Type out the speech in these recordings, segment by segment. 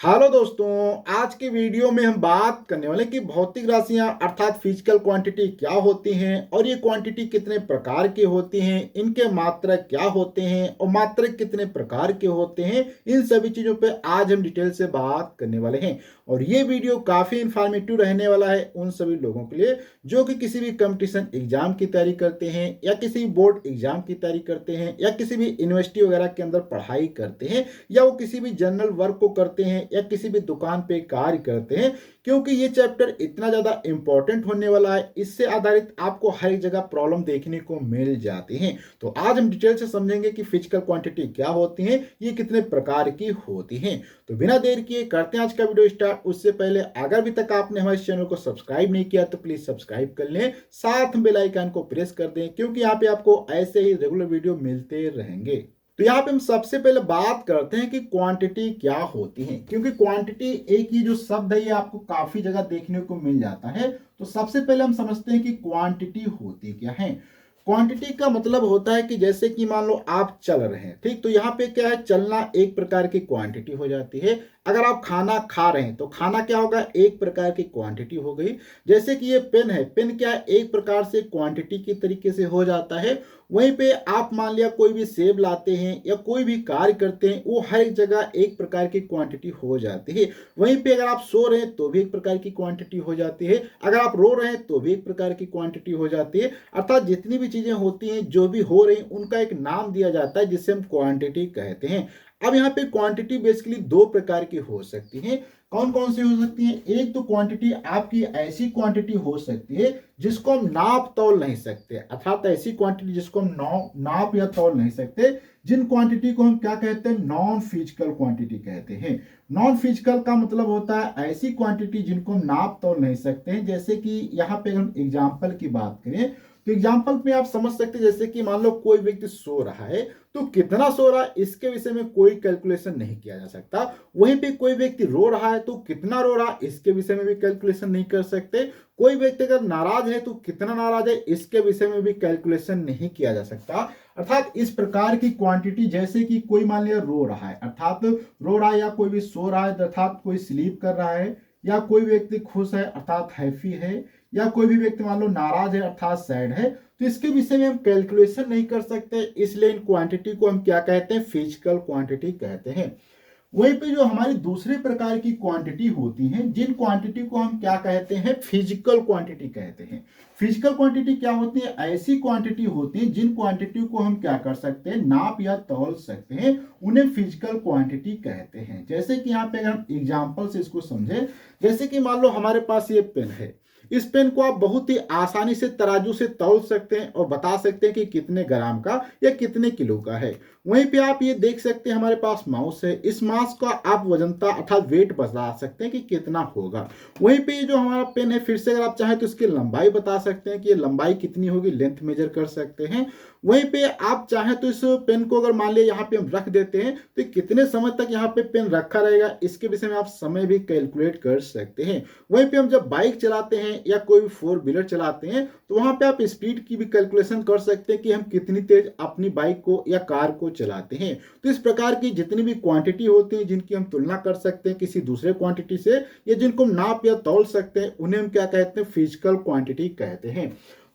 Hello दोस्तों, आज की वीडियो में हम बात करने वाले कि भौतिक राशियां अर्थात फिजिकल क्वांटिटी क्या होती हैं और ये क्वांटिटी कितने प्रकार की होती हैं, इनके मात्रक क्या होते हैं और मात्रक कितने प्रकार के होते हैं। इन सभी चीज़ों पे आज हम डिटेल से बात करने वाले हैं और ये वीडियो काफ़ी इंफॉर्मेटिव रहने वाला है उन सभी लोगों के लिए जो कि किसी भी कंपटीशन एग्जाम की तैयारी करते हैं या किसी बोर्ड एग्जाम की तैयारी करते हैं या किसी भी यूनिवर्सिटी वगैरह के अंदर पढ़ाई करते हैं या वो किसी भी जनरल वर्क को करते हैं या किसी भी दुकान पे कार्य करते हैं, क्योंकि ये चैप्टर इतना ज्यादा इंपॉर्टेंट होने वाला है। इससे आधारित आपको हर जगह प्रॉब्लम देखने को मिल जाती हैं। तो आज हम डिटेल से समझेंगे कि फिजिकल क्वांटिटी क्या होती है, ये कितने प्रकार की होती हैं। तो बिना देर किए करते हैं आज का वीडियो स्टार्ट। उससे पहले अगर अभी तक आपने हमारे चैनल को सब्सक्राइब नहीं किया तो प्लीज सब्सक्राइब कर लें, साथ बेल आइकन को प्रेस कर दें, क्योंकि यहाँ पे आपको ऐसे ही रेगुलर वीडियो मिलते रहेंगे। तो यहाँ पे हम सबसे पहले बात करते हैं कि क्वांटिटी क्या होती है, क्योंकि क्वांटिटी एक ही जो शब्द है ये आपको काफी जगह देखने को मिल जाता है। तो सबसे पहले हम समझते हैं कि क्वांटिटी होती क्या है। क्वांटिटी का मतलब होता है कि जैसे कि मान लो आप चल रहे हैं, ठीक, तो यहाँ पे क्या है, चलना एक प्रकार की क्वांटिटी हो जाती है। अगर आप खाना खा रहे हैं तो खाना क्या होगा, एक प्रकार की क्वांटिटी हो गई। जैसे कि ये पेन है, पेन क्या है, एक प्रकार से क्वांटिटी की तरीके से हो जाता है। वहीं पे आप मान लिया कोई भी सेब लाते हैं या कोई भी कार्य करते हैं, वो हर एक जगह एक प्रकार की क्वांटिटी हो जाती है। वहीं पे अगर आप सो रहे हैं तो भी एक प्रकार की क्वांटिटी हो जाती है, अगर आप रो रहे हैं तो भी एक प्रकार की क्वांटिटी हो जाती है। अर्थात जितनी भी चीजें होती हैं जो भी हो रही हैं उनका एक नाम दिया जाता है जिसे हम क्वांटिटी कहते हैं। अब यहाँ पे क्वांटिटी बेसिकली दो प्रकार की हो सकती है। कौन कौन सी हो सकती है? एक तो क्वांटिटी आपकी ऐसी क्वांटिटी हो सकती है जिसको हम नाप तौल नहीं सकते, अर्थात ऐसी क्वांटिटी जिसको हम नाप या तौल नहीं सकते, जिन क्वांटिटी को हम क्या कहते हैं, नॉन फिजिकल क्वांटिटी कहते हैं। नॉन फिजिकल का मतलब होता है ऐसी क्वांटिटी जिनको हम नाप तौल नहीं सकते हैं। जैसे कि यहाँ पे हम एग्जाम्पल की बात करें तो एग्जाम्पल में आप समझ सकते हैं, जैसे कि मान लो कोई व्यक्ति सो रहा है तो कितना सो रहा है इसके विषय में कोई कैलकुलेशन नहीं किया जा सकता। वहीं पे कोई व्यक्ति रो रहा है तो कितना रो रहा है इसके विषय में भी कैलकुलेशन नहीं कर सकते। कोई व्यक्ति अगर नाराज है तो कितना नाराज है इसके विषय में भी कैलकुलेशन नहीं किया जा सकता। अर्थात इस प्रकार की क्वांटिटी, जैसे कि कोई मान लिया रो रहा है, अर्थात रो रहा है, या कोई भी सो रहा है अर्थात कोई स्लीप कर रहा है, या कोई व्यक्ति खुश है अर्थात हैप्पी है, या कोई भी व्यक्ति मान लो नाराज है अर्थात सैड है, तो इसके विषय में हम कैलकुलेशन नहीं कर सकते। इसलिए इन क्वांटिटी को हम क्या कहते हैं, फिजिकल क्वांटिटी कहते हैं। वहीं पे जो हमारी दूसरे प्रकार की क्वांटिटी होती हैं, जिन क्वांटिटी को हम क्या कहते हैं, फिजिकल क्वांटिटी कहते हैं। फिजिकल क्वांटिटी क्या होती है? ऐसी क्वांटिटी होती है जिन क्वांटिटी को हम क्या कर सकते हैं, नाप या तौल सकते हैं, उन्हें फिजिकल क्वांटिटी कहते हैं। जैसे कि यहाँ पे अगर हम एग्जाम्पल से इसको समझे, जैसे कि मान लो हमारे पास ये पेन है, इस पेन को आप बहुत ही आसानी से तराजू से तौल सकते हैं और बता सकते हैं कि कितने ग्राम का या कितने किलो का है। वहीं पे आप ये देख सकते हैं हमारे पास माउस है, इस माउस का आप वजनता अर्थात वेट बता सकते हैं कि कितना होगा। वहीं पे ये जो हमारा पेन है, फिर से अगर आप चाहें तो इसकी लंबाई बता सकते हैं कि ये लंबाई कितनी होगी, लेंथ मेजर कर सकते हैं। वहीं पे आप चाहें तो इस पेन को अगर मान लिया यहाँ पे हम रख देते हैं तो कितने समय तक यहाँ पे पेन रखा रहेगा इसके विषय में आप समय भी कैलकुलेट कर सकते हैं। वहीं पे हम जब बाइक चलाते हैं या कोई भी फोर व्हीलर चलाते हैं तो वहां पे आप स्पीड की भी कैलकुलेशन कर सकते हैं कि हम कितनी तेज अपनी बाइक को या कार को चलाते हैं। तो इस प्रकार की जितनी भी क्वांटिटी होती है जिनकी हम तुलना कर सकते हैं किसी दूसरे क्वांटिटी से, या जिनको हम नाप या तौल सकते हैं, उन्हें हम क्या कहते हैं, फिजिकल क्वांटिटी कहते हैं।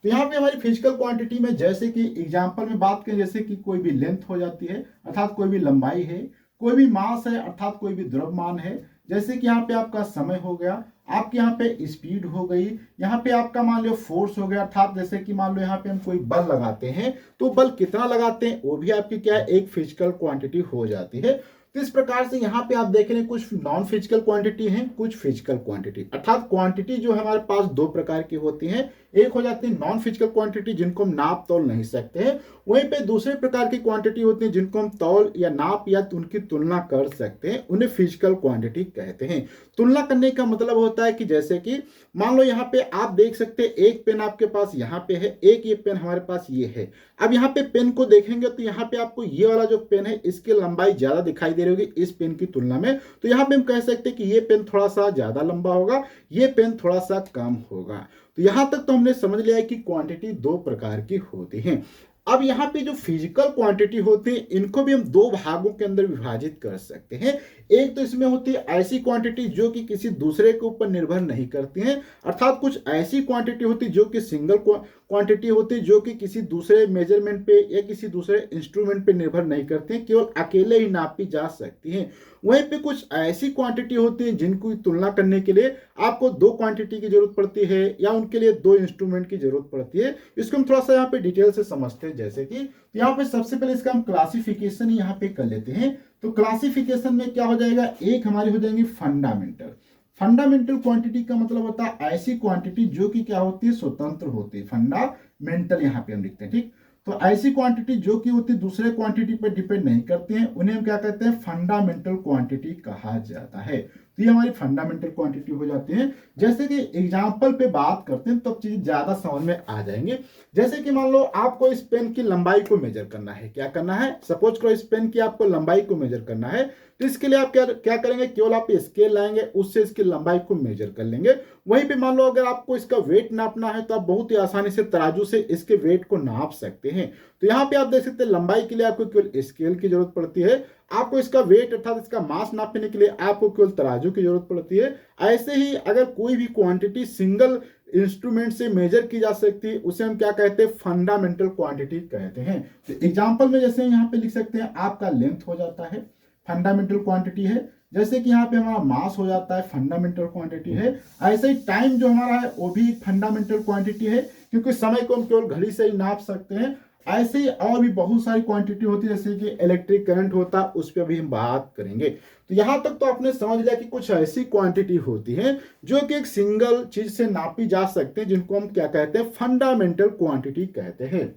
तो यहाँ पे हमारी फिजिकल क्वांटिटी में जैसे कि एग्जाम्पल में बात करें, जैसे कि कोई भी लेंथ हो जाती है अर्थात कोई भी लंबाई है, कोई भी मास है अर्थात कोई भी द्रव्यमान है, जैसे कि यहाँ पे आपका समय हो गया, आपके यहाँ पे स्पीड हो गई, यहाँ पे आपका मान लो फोर्स हो गया, अर्थात जैसे कि मान लो यहाँ पे हम कोई बल लगाते हैं तो बल कितना लगाते हैं वो भी आपकी क्या है, एक फिजिकल क्वांटिटी हो जाती है। तो इस प्रकार से यहाँ पे आप देख रहे हैं कुछ नॉन फिजिकल क्वांटिटी है, कुछ फिजिकल क्वांटिटी। अर्थात क्वांटिटी जो हमारे पास दो प्रकार की होती है, एक हो जाती है नॉन फिजिकल क्वांटिटी जिनको हम नाप तौल नहीं सकते हैं, वहीं पे दूसरे प्रकार की क्वांटिटी होती है जिनको हम तौल या नाप या उनकी तुलना कर सकते हैं, उन्हें फिजिकल क्वांटिटी कहते हैं। तुलना करने का मतलब होता है कि जैसे कि मान लो यहाँ पे आप देख सकते हैं एक पेन आपके पास यहाँ पे है, एक ये पेन हमारे पास ये है। अब यहाँ पे पेन को देखेंगे तो यहाँ पे आपको ये वाला जो पेन है इसकी लंबाई ज्यादा दिखाई दे रही होगी इस पेन की तुलना में, तो यहाँ पे हम कह सकते हैं कि ये पेन थोड़ा सा ज्यादा लंबा होगा, ये पेन थोड़ा सा कम होगा। तो यहां तक तो हमने समझ लिया है कि क्वांटिटी दो प्रकार की होती है। अब यहाँ पे जो फिजिकल क्वांटिटी होती है इनको भी हम दो भागों के अंदर विभाजित कर सकते हैं। एक तो इसमें होती है ऐसी क्वांटिटी जो कि किसी दूसरे के ऊपर निर्भर नहीं करती हैं, अर्थात कुछ ऐसी क्वांटिटी होती है जो कि सिंगल क्वांटिटी होती है, जो कि किसी दूसरे मेजरमेंट पे या किसी दूसरे इंस्ट्रूमेंट पे निर्भर नहीं करती हैं, केवल अकेले ही नापी जा सकती हैं। वहीं पे कुछ ऐसी क्वांटिटी होती है जिनको तुलना करने के लिए आपको दो क्वांटिटी की जरूरत पड़ती है या उनके लिए दो इंस्ट्रूमेंट की जरूरत पड़ती है। इसको हम थोड़ा सा यहाँ पे डिटेल से समझते हैं। जैसे कि तो यहाँ पे सबसे पहले इसका हम क्लासिफिकेशन यहाँ पे कर लेते हैं। तो क्लासिफिकेशन में क्या हो जाएगा, एक हमारी हो जाएंगी फंडामेंटल। फंडामेंटल क्वांटिटी का मतलब होता है ऐसी क्वांटिटी जो कि क्या होती है, स्वतंत्र होती है। फंडामेंटल यहाँ पे हम लिखते हैं, ठीक। तो ऐसी क्वांटिटी जो कि होती है दूसरे क्वांटिटी पर डिपेंड नहीं करती हैं, उन्हें हम क्या कहते हैं, फंडामेंटल क्वांटिटी कहा जाता है। तो ये हमारी फंडामेंटल क्वांटिटी हो जाती है। जैसे कि एग्जांपल पे बात करते हैं तब चीज ज्यादा समझ में आ जाएंगे। जैसे कि मान लो आपको इस पेन की लंबाई को मेजर करना है। क्या करना है, सपोज करो इस पेन की आपको लंबाई को मेजर करना है, तो इसके लिए आप क्या क्या करेंगे, केवल आप स्केल लाएंगे, उससे इसकी लंबाई को मेजर कर लेंगे। वहीं पे मान लो अगर आपको इसका वेट नापना है तो आप बहुत ही आसानी से तराजू से इसके वेट को नाप सकते हैं। तो यहाँ पे आप देख सकते हैं लंबाई के लिए आपको केवल स्केल की जरूरत पड़ती है, आपको इसका वेट अर्थात इसका मास नापने के लिए आपको केवल तराजू की जरूरत पड़ती है। ऐसे ही अगर कोई भी क्वांटिटी सिंगल इंस्ट्रूमेंट से मेजर की जा सकती है, उसे हम क्या कहते हैं, फंडामेंटल क्वांटिटी कहते हैं। तो एग्जांपल में जैसे यहाँ पे लिख सकते हैं, आपका लेंथ हो जाता है, फंडामेंटल क्वांटिटी है। जैसे कि यहाँ पे हमारा मास हो जाता है, फंडामेंटल क्वांटिटी है। ऐसे ही टाइम जो हमारा है वो भी फंडामेंटल क्वांटिटी है, क्योंकि समय को हम केवल घड़ी से ही नाप सकते हैं। ऐसे ही और भी बहुत सारी क्वांटिटी होती है, जैसे कि इलेक्ट्रिक करंट होता है, उस पर भी हम बात करेंगे। तो यहां तक तो आपने समझ लिया कि कुछ ऐसी क्वांटिटी होती है जो कि एक सिंगल चीज से नापी जा सकते हैं, जिनको हम क्या कहते हैं, फंडामेंटल क्वांटिटी कहते हैं।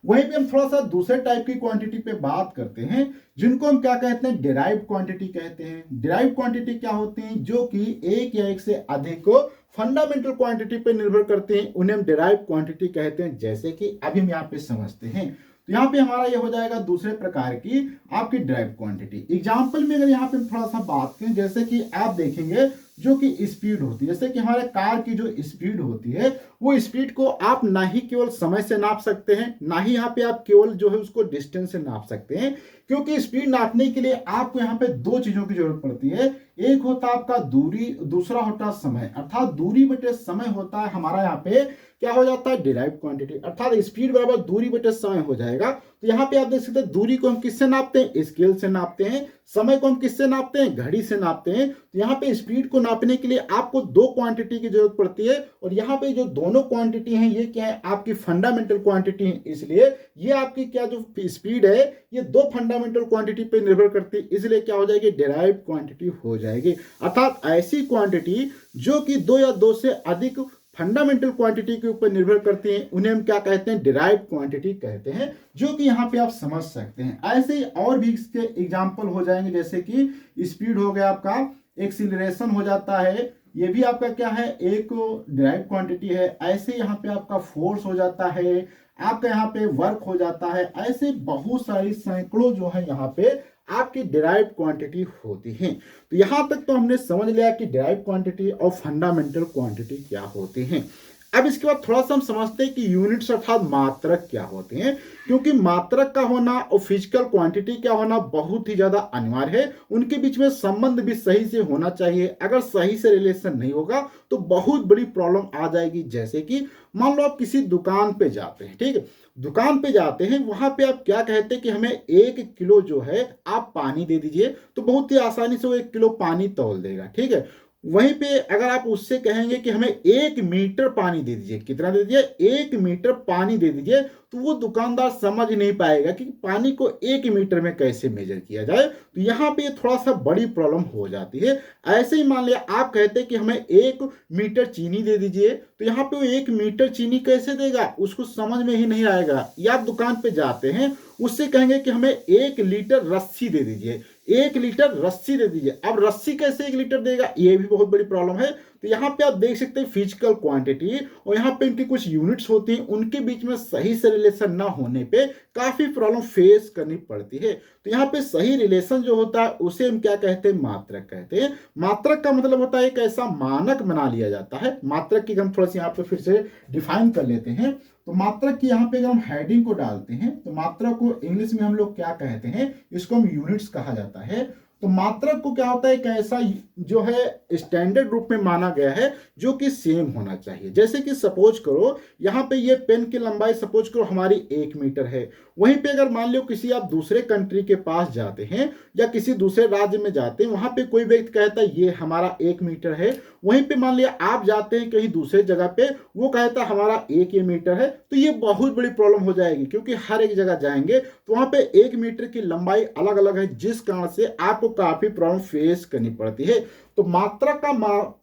वहीं पे हम थोड़ा सा दूसरे टाइप की क्वांटिटी पे बात करते हैं, जिनको हम क्या कहते हैं, डिराइव्ड क्वांटिटी कहते हैं। डिराइव्ड क्वांटिटी क्या होती है, जो कि एक या एक से अधिक को फंडामेंटल क्वांटिटी पे निर्भर करते हैं, उन्हें हम डिराइव्ड क्वांटिटी कहते हैं। जैसे कि अभी हम यहाँ पे समझते हैं। तो यहाँ पे हमारा ये हो जाएगा दूसरे प्रकार की आपकी डिराइव्ड क्वांटिटी। एग्जाम्पल में अगर यहाँ पे थोड़ा सा बात करें, जैसे कि आप देखेंगे जो कि स्पीड होती है, जैसे कि हमारे कार की जो स्पीड होती है, वो स्पीड को आप ना ही केवल समय से नाप सकते हैं, ना ही यहाँ पे आप केवल जो है उसको डिस्टेंस से नाप सकते हैं। क्योंकि स्पीड नापने के लिए आपको यहाँ पे दो चीजों की जरूरत पड़ती है। एक होता है आपका दूरी, दूसरा होता है समय, अर्थात दूरी बटे समय होता है हमारा यहाँ पे क्या हो जाता है, डिराइव्ड क्वांटिटी, अर्थात स्पीड बराबर दूरी बटे समय हो जाएगा। तो यहाँ पे आप देख सकते हैं दूरी को हम किससे नापते हैं, स्केल से नापते हैं। समय को हम किससे नापते हैं, घड़ी से नापते हैं। तो यहाँ पे स्पीड को नापने के लिए आपको दो क्वांटिटी की जरूरत पड़ती है, और यहाँ पे जो दोनों क्वांटिटी हैं ये क्या है, आपकी फंडामेंटल क्वांटिटी है। इसलिए ये आपकी क्या जो स्पीड है ये दो फंडामेंटल क्वांटिटी पे निर्भर करती है, इसलिए क्या हो जाएगी, डिराइव्ड क्वांटिटी हो जाएगी। अर्थात ऐसी क्वांटिटी जो कि दो या दो से अधिक फंडामेंटल क्वांटिटी के ऊपर निर्भर करती हैं, उन्हें हम क्या कहते हैं, डिराइव्ड क्वांटिटी कहते हैं, जो कि यहाँ पे आप समझ सकते हैं। ऐसे ही और भी इसके एग्जांपल हो जाएंगे, जैसे कि स्पीड हो गया आपका, एक्सीलरेशन हो जाता है, ये भी आपका क्या है, एक डिराइव्ड क्वांटिटी है। ऐसे यहाँ पे आपका फोर्स हो जाता है, आपका यहाँ पे वर्क हो जाता है। ऐसे बहुत सारी सैकड़ों जो है यहाँ पे आपकी डिराइव्ड क्वांटिटी होती है। तो यहां तक तो हमने समझ लिया कि डिराइव्ड क्वांटिटी और फंडामेंटल क्वांटिटी क्या होती हैं। अब इसके बाद थोड़ा सा हम समझते हैं कि यूनिट्स अर्थात मात्रक क्या होते हैं, क्योंकि मात्रक का होना और फिजिकल क्वांटिटी का होना बहुत ही ज्यादा अनिवार्य है। उनके बीच में संबंध भी सही से होना चाहिए। अगर सही से रिलेशन नहीं होगा तो बहुत बड़ी प्रॉब्लम आ जाएगी। जैसे कि मान लो आप किसी दुकान पे जाते हैं, ठीक है, दुकान पे जाते हैं, वहां पे आप क्या कहते हैं कि हमें 1 किलो जो है आप पानी दे दीजिए, तो बहुत ही आसानी से वो 1 किलो पानी तौल देगा, ठीक है। वहीं पे अगर आप उससे कहेंगे कि हमें 1 मीटर पानी दे दीजिए, कितना दे दीजिए, 1 मीटर पानी दे दीजिए, तो वो दुकानदार समझ नहीं पाएगा कि पानी को 1 मीटर में कैसे मेजर किया जाए। तो यहाँ पे थोड़ा सा बड़ी प्रॉब्लम हो जाती है। ऐसे ही मान लिया आप कहते हैं कि हमें 1 मीटर चीनी दे दीजिए, तो यहाँ पे वो 1 मीटर चीनी कैसे देगा, उसको समझ में ही नहीं आएगा। या आप दुकान पे जाते हैं, उससे कहेंगे कि हमें 1 लीटर रस्सी दे दीजिए, 1 लीटर रस्सी दे दीजिए, अब रस्सी कैसे 1 लीटर देगा, ये भी बहुत बड़ी प्रॉब्लम है। तो यहाँ पे आप देख सकते हैं फिजिकल क्वांटिटी और यहाँ पे इनकी कुछ यूनिट्स होती हैं, उनके बीच में सही से रिलेशन ना होने पे काफी प्रॉब्लम फेस करनी पड़ती है। तो यहाँ पे सही रिलेशन जो होता है उसे हम क्या कहते हैं, मात्रक कहते हैं। मात्रक का मतलब होता है एक ऐसा मानक बना लिया जाता है। मात्रक की हम थोड़ा सा यहाँ पे फिर से डिफाइन कर लेते हैं। तो मात्रक की यहाँ पे अगर हम हेडिंग को डालते हैं, तो मात्रक को इंग्लिश में हम लोग क्या कहते हैं, इसको हम यूनिट्स कहा जाता है। तो मात्रक को क्या होता है, एक ऐसा जो है स्टैंडर्ड रूप में माना गया है जो कि सेम होना चाहिए। जैसे कि सपोज करो यहाँ पे ये पेन की लंबाई सपोज करो हमारी 1 मीटर है, वहीं पे अगर मान लो किसी आप दूसरे कंट्री के पास जाते हैं या किसी दूसरे राज्य में जाते हैं, वहां पे कोई व्यक्ति कहता है ये हमारा 1 मीटर है, वहीं पे मान लिया आप जाते हैं कहीं दूसरे जगह पे, वो कहता है हमारा 1 मीटर है, तो ये बहुत बड़ी प्रॉब्लम हो जाएगी, क्योंकि हर एक जगह जाएंगे तो वहां पे 1 मीटर की लंबाई अलग अलग है, जिस कारण से आपको काफी प्रॉब्लम फेस करनी पड़ती है। तो मात्रक का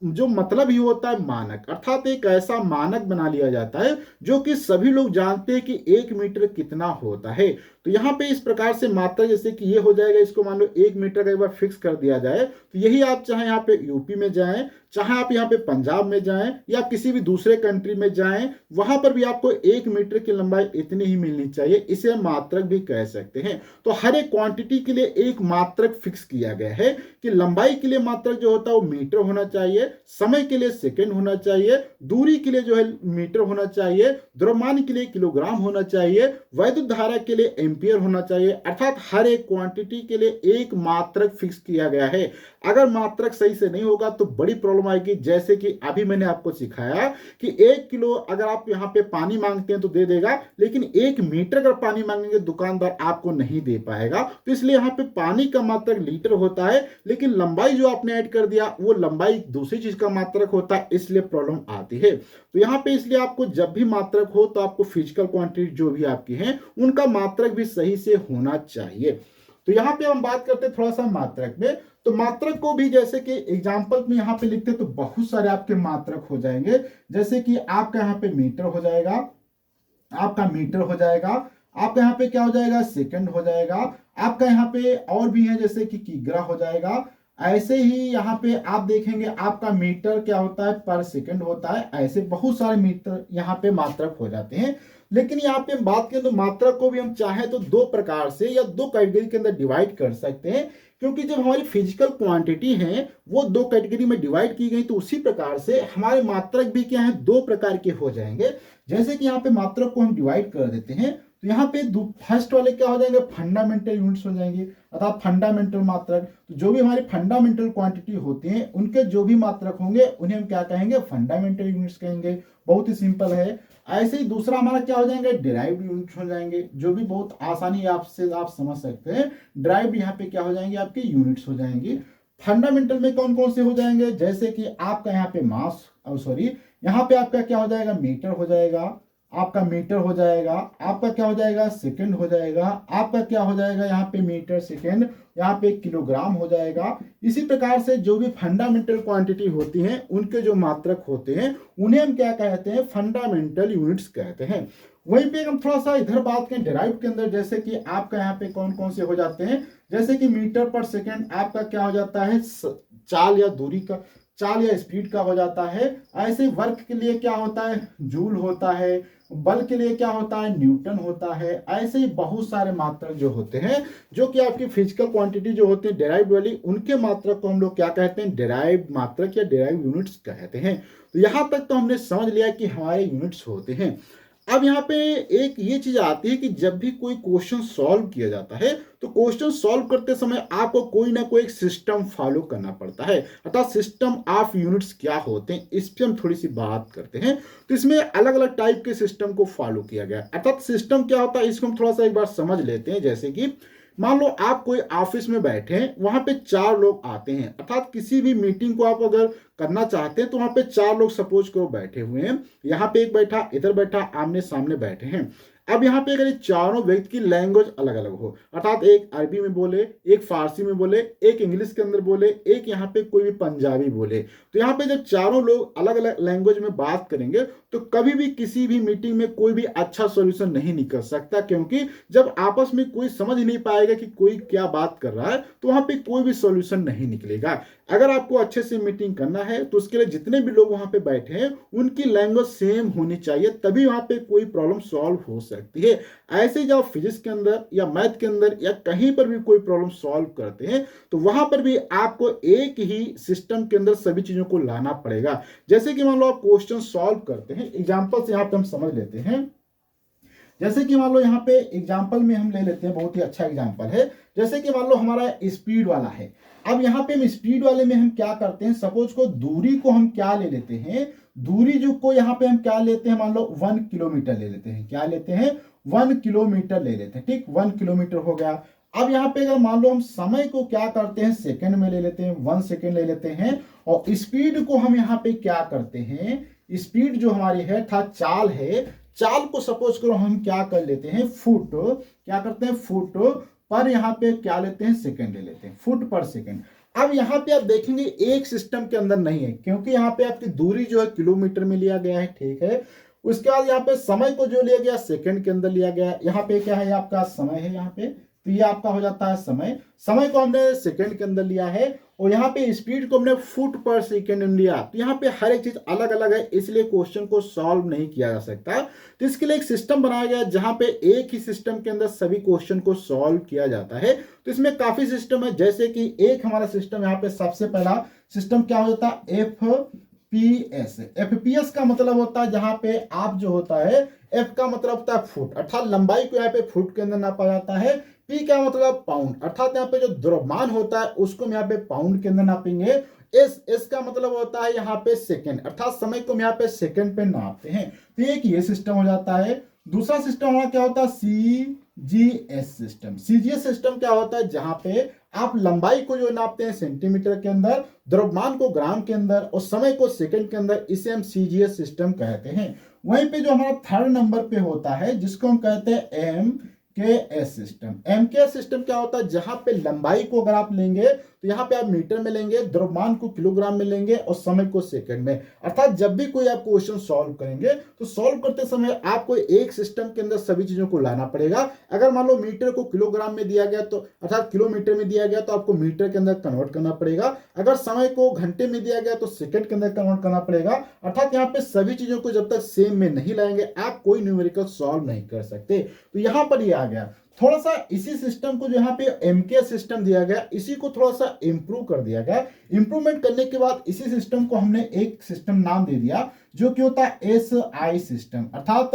जो मतलब ही होता है मानक, अर्थात एक ऐसा मानक बना लिया जाता है जो कि सभी लोग जानते हैं कि 1 मीटर कितना होता है। तो यहाँ पे इस प्रकार से मात्रा, जैसे कि ये हो जाएगा, इसको मान लो 1 मीटर का एक बार फिक्स कर दिया जाए, तो यही आप चाहे यहाँ पे यूपी में जाएं, चाहे आप यहाँ पे पंजाब में जाएं या किसी भी दूसरे कंट्री में जाएं, वहां पर भी आपको 1 मीटर की लंबाई इतनी ही मिलनी चाहिए, इसे हम मात्रक भी कह सकते हैं। तो हर एक क्वांटिटी के लिए एक मात्रक फिक्स किया गया है कि लंबाई के लिए मात्रक जो होता है वो मीटर होना चाहिए, समय के लिए सेकेंड होना चाहिए, दूरी के लिए जो है मीटर होना चाहिए, द्रव्यमान के लिए किलोग्राम होना चाहिए, वैद्युत धारा के लिए एम्पियर होना चाहिए। अर्थात हर एक क्वांटिटी के लिए एक मात्रक फिक्स किया गया है। अगर मात्रक सही से नहीं होगा तो बड़ी प्रॉब्लम आएगी। जैसे कि अभी मैंने आपको सिखाया कि 1 किलो अगर आप यहाँ पे पानी मांगते हैं तो दे देगा, लेकिन 1 मीटर अगर पानी मांगेंगे दुकानदार आपको नहीं दे पाएगा। तो इसलिए यहाँ पे पानी का मात्रक लीटर होता है, लेकिन लंबाई जो आपने ऐड कर दिया वो लंबाई दूसरी चीज का मात्रक होता है, इसलिए प्रॉब्लम आती है। तो यहाँ पे इसलिए आपको जब भी मात्रक हो तो आपको फिजिकल क्वांटिटी जो भी आपकी है उनका मात्रक भी सही से होना चाहिए। तो यहाँ पे हम बात करते हैं थोड़ा सा मात्रक में। तो मात्रक को भी जैसे कि एग्जांपल में यहाँ पे लिखते हैं तो बहुत सारे आपके मात्रक हो जाएंगे। जैसे कि आपका यहाँ पे मीटर हो जाएगा, आपका मीटर हो जाएगा, आपका यहाँ पे क्या हो जाएगा, सेकंड हो जाएगा, आपका यहाँ पे और भी है जैसे कि किग्रा हो जाएगा। ऐसे ही यहाँ पे आप देखेंगे आपका मीटर क्या होता है, पर सेकंड होता है। ऐसे बहुत सारे मीटर यहाँ पे मात्रक हो जाते हैं। लेकिन यहाँ पे हम बात करें तो मात्रक को भी हम चाहे तो दो प्रकार से या दो कैटेगरी के अंदर डिवाइड कर सकते हैं, क्योंकि जब हमारी फिजिकल क्वांटिटी है वो दो कैटेगरी में डिवाइड की गई, तो उसी प्रकार से हमारे मात्रक भी क्या है, दो प्रकार के हो जाएंगे। जैसे कि यहाँ पे मात्रक को हम डिवाइड कर देते हैं, तो यहाँ पे फर्स्ट वाले क्या हो जाएंगे, फंडामेंटल यूनिट्स हो जाएंगे, अर्थात फंडामेंटल मात्रक। तो जो भी हमारी फंडामेंटल क्वांटिटी होती हैं उनके जो भी मात्रक होंगे उन्हें हम क्या कहेंगे, फंडामेंटल यूनिट्स कहेंगे। बहुत ही सिंपल है। ऐसे ही दूसरा हमारा क्या हो जाएंगे, डिराइव्ड यूनिट्स हो जाएंगे, जो भी बहुत आसानी आपसे आप समझ सकते हैं। डिराइव्ड यहाँ पे क्या हो जाएंगे, आपके यूनिट्स हो जाएंगी। फंडामेंटल में कौन कौन से हो जाएंगे, जैसे कि आपका यहाँ पे मास, सॉरी यहाँ पे आपका क्या हो जाएगा, मीटर हो जाएगा, आपका मीटर हो जाएगा, आपका क्या हो जाएगा, सेकंड हो जाएगा, आपका क्या हो जाएगा यहाँ पे मीटर सेकंड, यहाँ पे किलोग्राम हो जाएगा। इसी प्रकार से जो भी फंडामेंटल क्वांटिटी होती हैं उनके जो मात्रक होते हैं उन्हें हम क्या कहते हैं, फंडामेंटल यूनिट्स कहते हैं। वहीं पे हम थोड़ा सा इधर बात करें डिराइव के अंदर, जैसे कि आपका यहाँ पे कौन कौन से हो जाते हैं, जैसे कि मीटर पर सेकेंड आपका क्या हो जाता है, चाल या दूरी का, चाल या स्पीड का हो जाता है। ऐसे वर्क के लिए क्या होता है, जूल होता है, बल के लिए क्या होता है, न्यूटन होता है। ऐसे ही बहुत सारे मात्रक जो होते हैं जो कि आपकी फिजिकल क्वांटिटी जो होती है डिराइव्ड वाली, उनके मात्रक को हम लोग क्या कहते हैं, डिराइव्ड मात्रक या डिराइव्ड यूनिट्स कहते हैं। तो यहां तक तो हमने समझ लिया कि हमारे यूनिट्स होते हैं। अब यहाँ पे एक ये चीज आती है कि जब भी कोई क्वेश्चन सॉल्व किया जाता है तो क्वेश्चन सॉल्व करते समय आपको कोई ना कोई एक सिस्टम फॉलो करना पड़ता है, अर्थात सिस्टम ऑफ यूनिट्स क्या होते हैं इस पे हम थोड़ी सी बात करते हैं। तो इसमें अलग अलग टाइप के सिस्टम को फॉलो किया गया, अर्थात सिस्टम क्या होता है इसको हम थोड़ा सा एक बार समझ लेते हैं। जैसे कि मान लो आप कोई ऑफिस में बैठे हैं, वहां पे 4 लोग आते हैं, अर्थात किसी भी मीटिंग को आप अगर करना चाहते हैं तो वहां पे 4 लोग सपोज करो बैठे हुए हैं, यहाँ पे एक बैठा, इधर बैठा, आमने सामने बैठे हैं। अब यहाँ पे अगर चारों व्यक्ति की लैंग्वेज अलग अलग हो, अर्थात एक अरबी में बोले, एक फारसी में बोले, एक इंग्लिश के अंदर बोले, एक यहाँ पे कोई भी पंजाबी बोले, तो यहाँ पे जब चारों लोग अलग अलग लैंग्वेज में बात करेंगे तो कभी भी किसी भी मीटिंग में कोई भी अच्छा सॉल्यूशन नहीं निकल सकता, क्योंकि जब आपस में कोई समझ नहीं पाएगा कि कोई क्या बात कर रहा है तो वहां पे कोई भी सॉल्यूशन नहीं निकलेगा। अगर आपको अच्छे से मीटिंग करना है तो उसके लिए जितने भी लोग वहां पे बैठे हैं उनकी लैंग्वेज सेम होनी चाहिए, तभी वहां पे कोई प्रॉब्लम सॉल्व हो सकती है। ऐसे जब फिजिक्स के अंदर या मैथ के अंदर या कहीं पर भी कोई प्रॉब्लम सॉल्व करते हैं तो वहां पर भी आपको एक ही सिस्टम के अंदर सभी चीजों को लाना पड़ेगा। जैसे कि मान लो आप क्वेश्चन सॉल्व करते हैं, एग्जाम्पल से यहाँ पे हम समझ लेते हैं। जैसे कि मान लो यहाँ पे एग्जाम्पल में हम ले लेते हैं, बहुत ही अच्छा एग्जाम्पल है। जैसे कि मान लो हमारा स्पीड वाला है। अब यहाँ पे हम स्पीड वाले में हम क्या करते हैं, सपोज को दूरी को हम क्या ले लेते हैं, दूरी जो को यहाँ पे हम क्या लेते हैं, मान लो 1 किलोमीटर ले लेते हैं। क्या लेते हैं, 1 किलोमीटर ले लेते हैं। ठीक, 1 किलोमीटर हो गया। अब यहाँ पे अगर मान लो हम समय को क्या करते हैं, सेकंड में ले लेते हैं, 1 सेकंड ले लेते हैं। और स्पीड को हम यहाँ पे क्या करते हैं, स्पीड जो हमारी है था चाल है, चाल को सपोज करो हम क्या कर लेते हैं, फुट, क्या करते हैं, फुट पर यहाँ पे क्या लेते हैं, सेकंड ले लेते हैं, फुट पर सेकंड। अब यहाँ पे आप देखेंगे एक सिस्टम के अंदर नहीं है, क्योंकि यहाँ पे आपकी दूरी जो है किलोमीटर में लिया गया है। ठीक है, उसके बाद यहाँ पे समय को जो लिया गया सेकंड के अंदर लिया गया। यहाँ पे क्या है, आपका समय है यहाँ पे, तो ये आपका हो जाता है समय, समय को हमने सेकंड के अंदर लिया है। और यहाँ पे स्पीड को हमने फुट पर सेकंड में लिया। तो यहाँ पे हर एक चीज अलग अलग है, इसलिए क्वेश्चन को सॉल्व नहीं किया जा सकता। तो इसके लिए एक सिस्टम बनाया गया जहां पे एक ही सिस्टम के अंदर सभी क्वेश्चन को सॉल्व किया जाता है। तो इसमें काफी सिस्टम है, जैसे कि एक हमारा सिस्टम यहाँ पे सबसे पहला सिस्टम क्या हो जाता है, एफपीएस। एफपीएस का मतलब होता है जहां पे आप जो होता है, एफ का मतलब होता है फुट, अर्थात लंबाई को यहाँ पे फुट के अंदर नापा जाता है। पी का मतलब पाउंड, अर्थात यहाँ पे जो द्रव्यमान होता है उसको हम यहाँ पे पाउंड के अंदर नापेंगे। एस का मतलब होता है यहाँ पे सेकंड, अर्थात समय को हम यहाँ पे सेकंड पे नापते हैं। तो एक ये सिस्टम हो जाता है। दूसरा सिस्टम हमारा क्या होता है, सीजीएस सिस्टम। सीजीएस सिस्टम क्या होता है, जहां पे आप लंबाई को जो नापते हैं सेंटीमीटर के अंदर, द्रव्यमान को ग्राम के अंदर और समय को सेकंड के अंदर, इसे हम सीजीएस सिस्टम कहते हैं। वहीं पे जो हमारा थर्ड नंबर पे होता है, जिसको हम कहते हैं एम के एस सिस्टम। एम के एस सिस्टम क्या होता है, जहां पे लंबाई को अगर आप लेंगे तो यहाँ पे आप मीटर में लेंगे, द्रव्यमान को किलोग्राम में लेंगे और समय को सेकंड में। अर्थात जब भी कोई आप क्वेश्चन सॉल्व करेंगे तो सॉल्व करते समय आपको एक सिस्टम के अंदर सभी चीजों को लाना पड़ेगा। अगर मान लो मीटर को किलोग्राम में दिया गया तो अर्थात किलोमीटर में दिया गया तो आपको मीटर के अंदर कन्वर्ट करना पड़ेगा। अगर समय को घंटे में दिया गया तो सेकंड के अंदर कन्वर्ट करना पड़ेगा। अर्थात यहाँ पे सभी चीजों को जब तक सेम में नहीं लाएंगे आप कोई न्यूमेरिकल सॉल्व नहीं कर सकते। तो यहाँ पर ये आ गया। थोड़ा सा इसी सिस्टम को जो यहाँ पे एमके सिस्टम दिया गया, इसी को थोड़ा सा इंप्रूव कर दिया गया। इंप्रूवमेंट करने के बाद इसी सिस्टम को हमने एक सिस्टम नाम दे दिया, जो कि होता है एसआई सिस्टम, अर्थात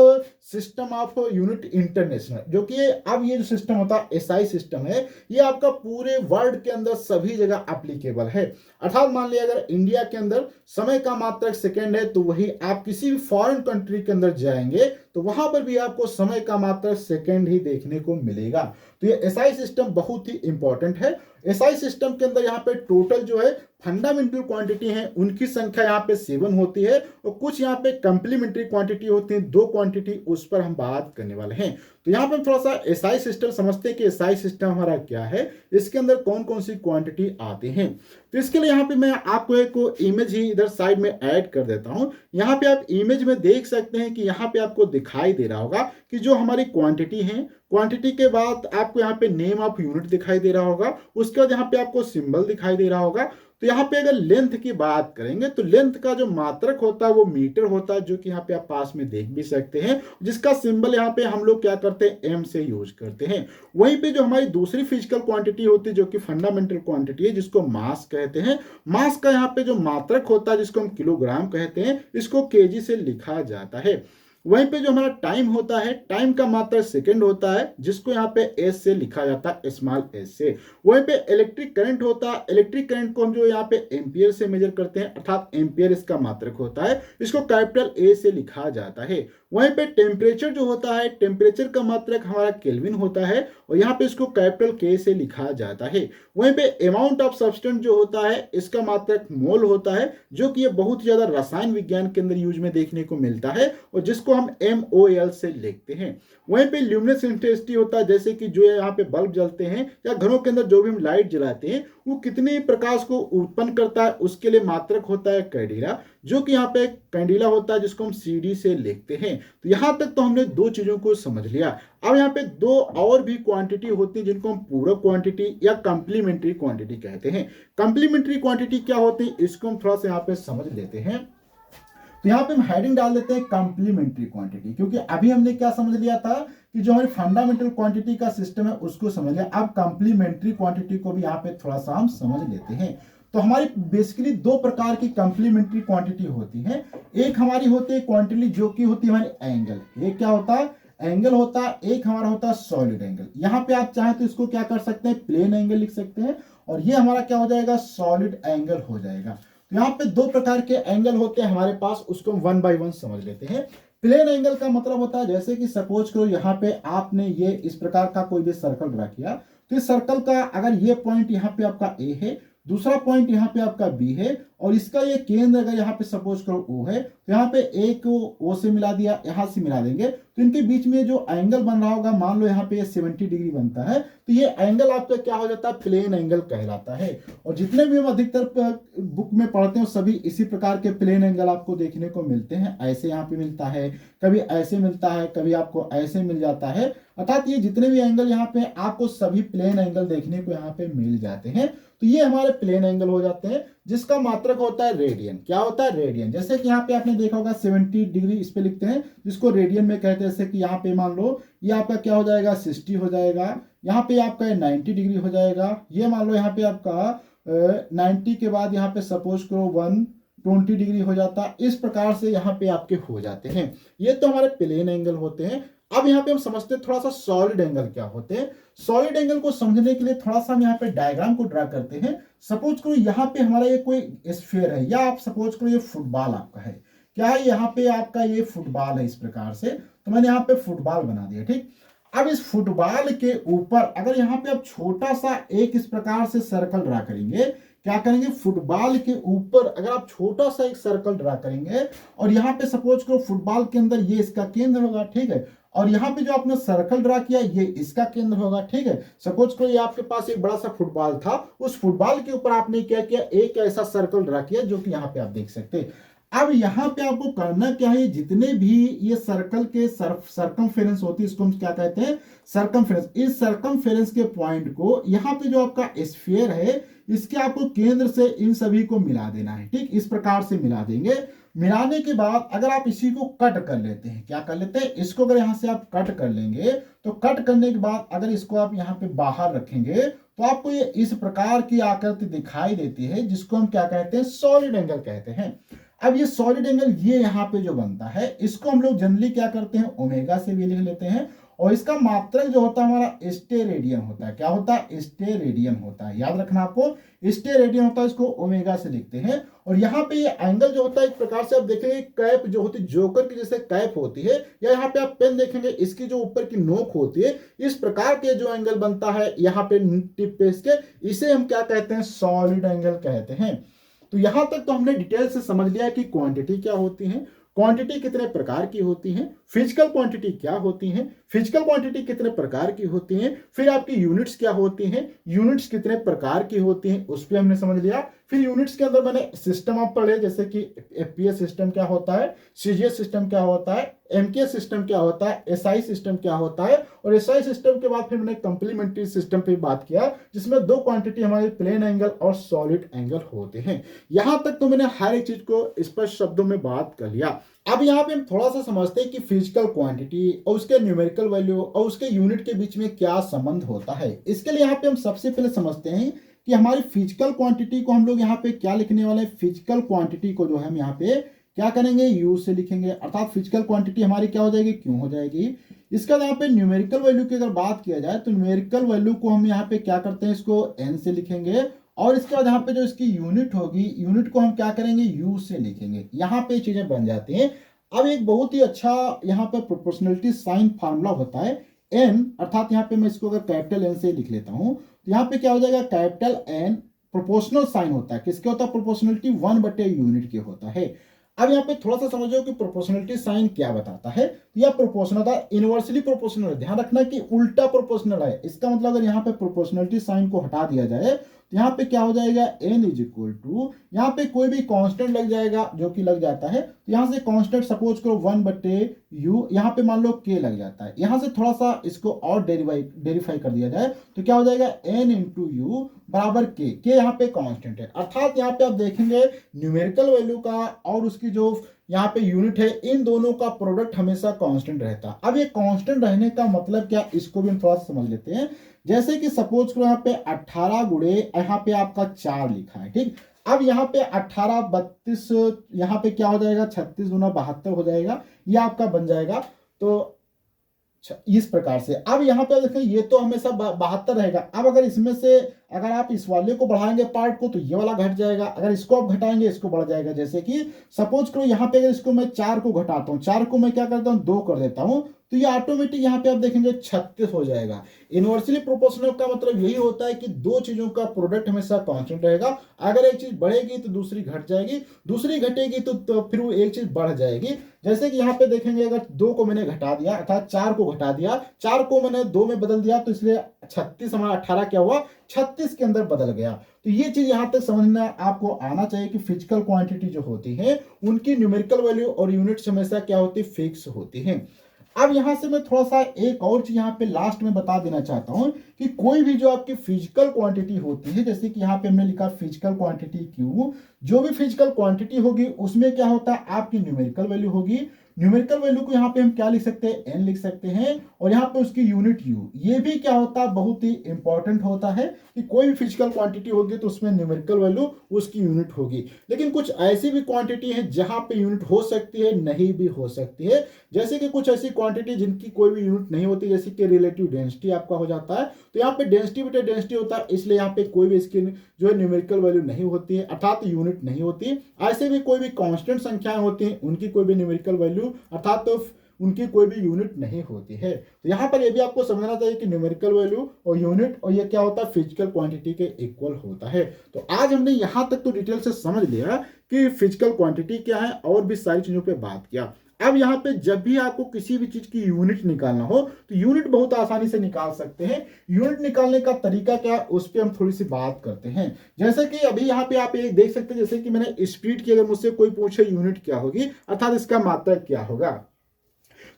सिस्टम ऑफ यूनिट इंटरनेशनल। जो कि अब ये जो सिस्टम होता है एसआई सिस्टम है, ये आपका पूरे वर्ल्ड के अंदर सभी जगह एप्लीकेबल है। अर्थात मान लिया अगर इंडिया के अंदर समय का मात्रक सेकंड है, तो वही आप किसी भी फॉरेन कंट्री के अंदर जाएंगे तो वहां पर भी आपको समय का मात्रक सेकंड ही देखने को मिलेगा। तो ये एसआई सिस्टम बहुत ही इंपॉर्टेंट है। एसआई सिस्टम के अंदर यहाँ पे टोटल जो है फंडामेंटल क्वांटिटी है उनकी संख्या यहाँ पे 7 होती है, और कुछ यहाँ पे कंप्लीमेंट्री क्वांटिटी होती है 2 क्वांटिटी, उस पर हम बात करने वाले हैं। तो यहाँ पे थोड़ा सा एसआई सिस्टम समझते हैं कि एसआई सिस्टम हमारा क्या है, इसके अंदर कौन कौन सी क्वांटिटी आती हैं। तो इसके लिए यहाँ पे मैं आपको एक इमेज ही इधर साइड में ऐड कर देता हूँ। यहाँ पे आप इमेज में देख सकते हैं कि यहाँ पे आपको दिखाई दे रहा होगा कि जो हमारी क्वांटिटी है, क्वांटिटी के बाद आपको यहाँ पे नेम ऑफ यूनिट दिखाई दे रहा होगा, उसके बाद यहाँ पे आपको सिंबल दिखाई दे रहा होगा। तो यहाँ पे अगर लेंथ की बात करेंगे तो लेंथ का जो मात्रक होता है वो मीटर होता है, जो कि यहाँ पे आप पास में देख भी सकते हैं, जिसका सिंबल यहाँ पे हम लोग क्या करते हैं, एम से यूज करते हैं। वहीं पे जो हमारी दूसरी फिजिकल क्वांटिटी होती है, जो कि फंडामेंटल क्वांटिटी है, जिसको मास कहते हैं। मास का यहाँ पे जो मात्रक होता है, जिसको हम किलोग्राम कहते हैं, इसको केजी से लिखा जाता है। वहीं पे जो हमारा टाइम होता है, टाइम का मात्रक सेकंड होता है, जिसको यहाँ पे एस से लिखा जाता है, स्मॉल एस से। वहीं पे इलेक्ट्रिक करंट होता है, इलेक्ट्रिक करंट को हम जो यहाँ पे एम्पियर से मेजर करते हैं, अर्थात एम्पियर इसका मात्रक होता है, इसको कैपिटल ए से लिखा जाता है। वहीं पे टेम्परेचर जो होता है, टेम्परेचर का मात्रक हमारा केल्विन होता है, और यहाँ पे इसको कैपिटल के से लिखा जाता है। वहीं पे अमाउंट ऑफ सब्सटेंस जो होता है, इसका मात्रक मोल होता है, जो कि ये बहुत ज्यादा रसायन विज्ञान के अंदर यूज में देखने को मिलता है, और जिसको हम MOL से लिखते हैं। वहीं पे ल्यूमिनेंस इंटेंसिटी होता है, जैसे कि जो यहाँ पे बल्ब जलते हैं या घरों के अंदर जो भी हम लाइट जलाते हैं, वो कितने प्रकाश को उत्पन्न करता है, उसके लिए मात्रक होता है कैंडेला, जो कि यहाँ पे कैंडेला होता है, जिसको हम CD से लिखते हैं। तो यहाँ तक तो हमने 2 चीजों को समझ लिया। अब यहाँ पे 2 और भी क्वांटिटी होती है, जिनको हम पूरक क्वांटिटी या कंप्लीमेंट्री क्वांटिटी कहते हैं। कंप्लीमेंट्री क्वांटिटी क्या होती है, इसको हम थोड़ा सा यहाँ पे समझ लेते हैं। तो यहाँ पे हम हेडिंग डाल देते हैं कंप्लीमेंट्री क्वांटिटी, क्योंकि अभी हमने क्या समझ लिया था कि जो हमारी फंडामेंटल क्वांटिटी का सिस्टम है उसको समझ लिया। अब कंप्लीमेंट्री क्वांटिटी को भी यहाँ पे थोड़ा सा हम समझ लेते हैं। तो हमारी बेसिकली 2 प्रकार की कंप्लीमेंट्री क्वांटिटी होती है। एक हमारी होती है क्वांटिटी जो कि होती है हमारी एंगल। एक क्या होता है, एंगल होता है, एक हमारा होता है सॉलिड एंगल। यहाँ पे आप चाहें तो इसको क्या कर सकते हैं, प्लेन एंगल लिख सकते हैं, और ये हमारा क्या हो जाएगा, सॉलिड एंगल हो जाएगा। तो यहाँ पे दो प्रकार के एंगल होते हैं हमारे पास, उसको हम वन बाय वन समझ लेते हैं। प्लेन एंगल का मतलब होता है, जैसे कि सपोज करो यहाँ पे आपने ये इस प्रकार का कोई भी सर्कल ड्रा किया, तो इस सर्कल का अगर ये पॉइंट यहाँ पे आपका ए है, दूसरा पॉइंट यहाँ पे आपका बी है, और इसका ये केंद्र अगर यहाँ पे सपोज करो ओ है, तो यहाँ पे ए को ओ से मिला दिया, यहाँ से मिला देंगे, तो इनके बीच में जो एंगल बन रहा होगा, मान लो यहाँ पे ये 70 डिग्री बनता है, तो ये एंगल आपका क्या हो जाता है, प्लेन एंगल कहलाता है। और जितने भी हम अधिकतर बुक में पढ़ते हैं सभी इसी प्रकार के प्लेन एंगल आपको देखने को मिलते हैं। ऐसे यहाँ पे मिलता है, कभी ऐसे मिलता है, कभी आपको ऐसे मिल जाता है, अर्थात ये जितने भी एंगल यहाँ पे आपको सभी प्लेन एंगल देखने को यहाँ पे मिल जाते हैं। तो ये हमारे प्लेन एंगल हो जाते हैं, जिसका मात्रक होता है रेडियन। क्या होता है, रेडियन। जैसे कि यहाँ पे आपने देखा होगा 70 डिग्री इस पे लिखते हैं, जिसको रेडियन में कहते हैं। जैसे कि यहाँ पे मान लो ये आपका क्या हो जाएगा, 60 हो जाएगा, यहाँ पे आपका 90 डिग्री हो जाएगा, ये मान लो यहाँ पे आपका 90 के बाद यहाँ पे सपोज करो 120 डिग्री हो जाता है। इस प्रकार से यहाँ पे आपके हो जाते हैं। ये तो हमारे प्लेन एंगल होते हैं। अब यहाँ पे हम समझते हैं थोड़ा सा सॉलिड एंगल क्या होते हैं। सॉलिड एंगल को समझने के लिए थोड़ा सा हम यहाँ पे डायग्राम को ड्रा करते हैं। सपोज करो यहाँ पे हमारा ये कोई स्फीयर है, या आप सपोज करो ये फुटबॉल आपका है, क्या है, यहाँ पे आपका ये फुटबॉल है इस प्रकार से, तो मैंने यहाँ पे फुटबॉल बना दिया, ठीक। अब इस फुटबॉल के ऊपर अगर यहाँ पे आप छोटा सा एक इस प्रकार से सर्कल ड्रा करेंगे, क्या करेंगे, फुटबॉल के ऊपर अगर आप छोटा सा एक सर्कल ड्रा करेंगे, और यहाँ पे सपोज करो फुटबॉल के अंदर ये इसका केंद्र होगा, ठीक है, और यहाँ पे जो आपने सर्कल ड्रा किया ये इसका केंद्र होगा, ठीक है। सपोज करो ये आपके पास एक बड़ा सा फुटबॉल था, उस फुटबॉल के ऊपर आपने क्या किया, एक ऐसा सर्कल ड्रा किया, जो कि यहाँ पे आप देख सकते हैं। अब यहाँ पे आपको करना क्या है, जितने भी ये सर्कल के सर्कमफेरेंस होती है, इसको हम क्या कहते हैं, सर्कमफेरेंस। इस सर्कमफेरेंस के पॉइंट को यहाँ पे जो आपका स्फीयर है, इसके आपको केंद्र से इन सभी को मिला देना है, ठीक। इस प्रकार से मिला देंगे। मिलाने के बाद अगर आप इसी को कट कर लेते हैं, क्या कर लेते हैं, इसको अगर यहाँ से आप कट कर लेंगे, तो कट करने के बाद अगर इसको आप यहाँ पे बाहर रखेंगे, तो आपको ये इस प्रकार की आकृति दिखाई देती है, जिसको हम क्या कहते हैं, सॉलिड एंगल कहते हैं। अब ये सॉलिड एंगल ये यहाँ पे जो बनता है, इसको हम लोग जनरली क्या करते हैं, ओमेगा से भी लिख लेते हैं, और इसका मात्रक जो होता है हमारा स्टेरेडियन होता है। क्या होता है, स्टेरेडियन होता है, याद रखना आपको, स्टेरेडियन होता है, इसको ओमेगा से लिखते हैं। और यहाँ पे ये एंगल जो होता है, एक प्रकार से आप देखेंगे कैप जो होती है, जोकर की जैसे कैप होती है, या यहाँ पे आप पेन देखेंगे इसकी जो ऊपर की नोक होती है, इस प्रकार के जो एंगल बनता है यहाँ पे टिप पे इसके, इसे हम क्या कहते हैं, सॉलिड एंगल कहते हैं। तो यहां तक तो हमने डिटेल से समझ लिया कि क्वांटिटी क्या होती है, क्वांटिटी कितने प्रकार की होती है, फिजिकल क्वांटिटी क्या होती है, फिजिकल क्वांटिटी कितने प्रकार की होती है, फिर आपकी यूनिट्स क्या होती हैं, यूनिट्स कितने प्रकार की होती हैं, उस पर हमने समझ लिया। फिर यूनिट्स के अंदर मैंने सिस्टम आप पढ़े, जैसे कि एफपीएस सिस्टम क्या होता है, सीजीएस सिस्टम क्या होता है, एमकेएस सिस्टम क्या होता है, एसआई सिस्टम क्या होता है, और एसआई सिस्टम के बाद फिर मैंने कंप्लीमेंट्री सिस्टम पे बात किया, जिसमें दो क्वांटिटी हमारे प्लेन एंगल और सॉलिड एंगल होते हैं। यहां तक तो मैंने हर एक चीज को स्पष्ट शब्दों में बात कर लिया। अब यहाँ पे हम थोड़ा सा समझते हैं कि फिजिकल क्वांटिटी और उसके न्यूमेरिकल वैल्यू और उसके यूनिट के बीच में क्या संबंध होता है। इसके लिए यहाँ पे हम सबसे पहले समझते हैं कि हमारी फिजिकल क्वांटिटी को हम लोग यहाँ पे क्या लिखने वाले हैं। फिजिकल क्वांटिटी को जो है हम यहाँ पे क्या करेंगे, यू से लिखेंगे, अर्थात फिजिकल क्वांटिटी हमारी क्या हो जाएगी, क्यों हो जाएगी। इसका यहाँ पे न्यूमेरिकल वैल्यू की अगर बात किया जाए, तो न्यूमेरिकल वैल्यू को हम यहाँ पे क्या करते हैं, इसको एन से लिखेंगे, और इसके बाद यहाँ पे जो इसकी यूनिट होगी, यूनिट को हम क्या करेंगे, यू से लिखेंगे। यहाँ पे चीजें बन जाती हैं। अब एक बहुत ही अच्छा यहाँ पे प्रोपोर्शनलिटी साइन फार्मूला होता है, एन, अर्थात यहाँ पे मैं इसको अगर कैपिटल एन से लिख लेता हूँ, तो यहाँ पे क्या हो जाएगा, कैपिटल एन प्रोपोर्शनल साइन होता है, किसके होता है, प्रोपोर्शनलिटी 1/, यूनिट के होता है। अब यहाँ पे थोड़ा सा समझो कि प्रोपोर्शनलिटी साइन क्या बताता है। यह प्रोपोर्शनल था, इनवर्सली प्रोपोर्शनल है, ध्यान रखना कि उल्टा प्रोपोर्शनल है। इसका मतलब अगर यहाँ पे प्रोपोर्शनलिटी साइन को हटा दिया जाए, तो यहाँ पे क्या हो जाएगा, n इज इक्वल टू, यहाँ पे कोई भी कांस्टेंट लग जाएगा, जो कि लग जाता है, तो यहाँ से कांस्टेंट सपोज करो 1/u, यहाँ पे मान लो k लग जाता है। यहाँ से थोड़ा सा इसको और डेरिफाई कर दिया जाए, तो क्या हो जाएगा, n इंटू यू बराबर k यहाँ पे कांस्टेंट है। अर्थात यहाँ पे आप देखेंगे न्यूमेरिकल वैल्यू का और उसकी जो यहाँ पे यूनिट है, इन दोनों का प्रोडक्ट हमेशा कांस्टेंट रहता है। अब ये कांस्टेंट रहने का मतलब क्या, इसको भी हम थोड़ा सा समझ लेते हैं। जैसे कि सपोज करो यहाँ पे 18 गुणे यहाँ पे आपका 4 लिखा है, ठीक। अब यहाँ पे 18 32, यहाँ पे क्या हो जाएगा, 36 गुना 72 हो जाएगा, ये आपका बन जाएगा। तो अच्छा, इस प्रकार से। अब यहाँ पे देखें ये तो हमेशा 72 रहेगा। अब अगर इसमें से अगर आप इस वाले को बढ़ाएंगे पार्ट को तो ये वाला घट जाएगा, अगर इसको आप घटाएंगे इसको बढ़ जाएगा। जैसे कि सपोज करो यहाँ पे अगर इसको मैं 4 को घटाता हूँ, 4 को मैं क्या करता हूँ 2 कर देता हूँ, तो ये ऑटोमेटिक यहाँ पे आप देखेंगे 36 हो जाएगा। इनवर्सली प्रोपोर्शनल का मतलब यही होता है कि दो चीजों का प्रोडक्ट हमेशा कांस्टेंट रहेगा। अगर एक चीज बढ़ेगी तो दूसरी घट जाएगी, दूसरी घटेगी तो फिर वो एक चीज बढ़ जाएगी। जैसे कि यहाँ पे देखेंगे अगर 2 को मैंने घटा दिया अर्थात 4 को घटा दिया, 4 को मैंने 2 में बदल दिया, तो इसलिए 36 हमारा 18 क्या हुआ 36 के अंदर बदल गया। तो ये चीज यहां तक समझना आपको आना चाहिए कि फिजिकल क्वांटिटी जो होती है उनकी न्यूमेरिकल वैल्यू और यूनिट्स हमेशा क्या होती है फिक्स होती है। अब यहां से मैं थोड़ा सा एक और चीज यहाँ पे लास्ट में बता देना चाहता हूं कि कोई भी जो आपकी फिजिकल क्वांटिटी होती है, जैसे कि यहाँ पे हमने लिखा फिजिकल क्वांटिटी क्यू, जो भी फिजिकल क्वांटिटी होगी उसमें क्या होता है आपकी न्यूमेरिकल वैल्यू होगी। न्यूमेरिकल वैल्यू को यहाँ पे हम क्या लिख सकते हैं एन लिख सकते हैं, और यहाँ पे उसकी यूनिट यू। ये भी क्या होता है बहुत ही इंपॉर्टेंट होता है कि कोई भी फिजिकल क्वांटिटी होगी तो उसमें न्यूमेरिकल वैल्यू उसकी यूनिट होगी। लेकिन कुछ ऐसी भी क्वांटिटी है जहां पे यूनिट हो सकती है नहीं भी हो सकती है। जैसे कि कुछ ऐसी क्वांटिटी जिनकी कोई भी यूनिट नहीं होती, जैसे कि रिलेटिव डेंसिटी आपका हो जाता है, तो यहाँ पे डेंसिटी बटे डेंसिटी होता है, इसलिए यहाँ पे कोई भी इसकी जो है न्यूमेरिकल वैल्यू नहीं होती है अर्थात यूनिट नहीं होती। ऐसे भी कोई भी कांस्टेंट संख्याएं होती हैं उनकी कोई भी न्यूमेरिकल वैल्यू अर्थात तो उनकी कोई भी यूनिट नहीं होती है। तो यहाँ पर ये भी आपको समझना चाहिए कि न्यूमेरिकल वैल्यू और यूनिट और ये क्या होता है फिजिकल क्वांटिटी के इक्वल होता है। तो आज हमने यहाँ तक तो डिटेल से समझ लिया कि फिजिकल क्वांटिटी क्या है और भी सारी चीजों पे बात किया। अब यहाँ पे जब भी आपको किसी भी चीज की यूनिट निकालना हो तो यूनिट बहुत आसानी से निकाल सकते हैं। यूनिट निकालने का तरीका क्या है उस पर हम थोड़ी सी बात करते हैं। जैसे कि अभी यहाँ पे आप एक देख सकते हैं, जैसे कि मैंने स्पीड की अगर मुझसे कोई पूछे यूनिट क्या होगी अर्थात इसका मात्रक क्या होगा,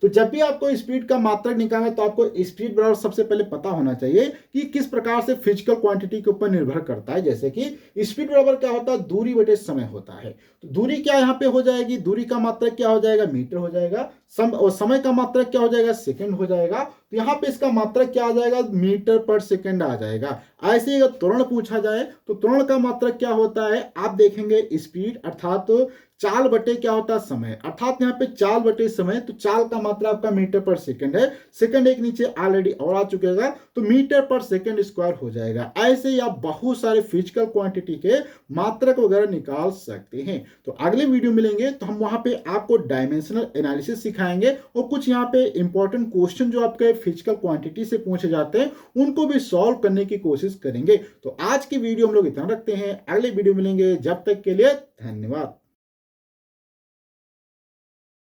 तो जब भी आपको स्पीड का मात्रक निकालना है तो आपको स्पीड बराबर सबसे पहले पता होना चाहिए कि किस प्रकार से फिजिकल क्वांटिटी के ऊपर निर्भर करता है। जैसे कि स्पीड बराबर क्या होता है दूरी बटे समय होता है। तो दूरी क्या यहाँ पे हो जाएगी, दूरी का मात्रक क्या हो जाएगा मीटर हो जाएगा, और समय का मात्रक क्या हो जाएगा सेकंड हो जाएगा। तो यहाँ पे इसका मात्रक क्या आ जाएगा मीटर पर सेकंड आ जाएगा। ऐसे ही अगर त्वरण पूछा जाए तो त्वरण का मात्रक क्या होता है आप देखेंगे स्पीड अर्थात चाल बटे क्या होता है समय, अर्थात यहाँ पे चाल बटे समय, तो चाल का मात्रा आपका मीटर पर सेकंड है, सेकंड एक नीचे ऑलरेडी और आ चुकेगा तो मीटर पर सेकंड स्क्वायर हो जाएगा। ऐसे ही आप बहुत सारे फिजिकल क्वांटिटी के मात्रक वगैरह निकाल सकते हैं। तो अगले वीडियो मिलेंगे तो हम वहां पे आपको डायमेंशनल एनालिसिस सिखाएंगे और कुछ यहाँ पे इंपॉर्टेंट क्वेश्चन जो आपके फिजिकल क्वांटिटी से पूछे जाते हैं उनको भी सॉल्व करने की कोशिश करेंगे। तो आज की वीडियो हम लोग इतना रखते हैं, अगले वीडियो मिलेंगे, जब तक के लिए धन्यवाद।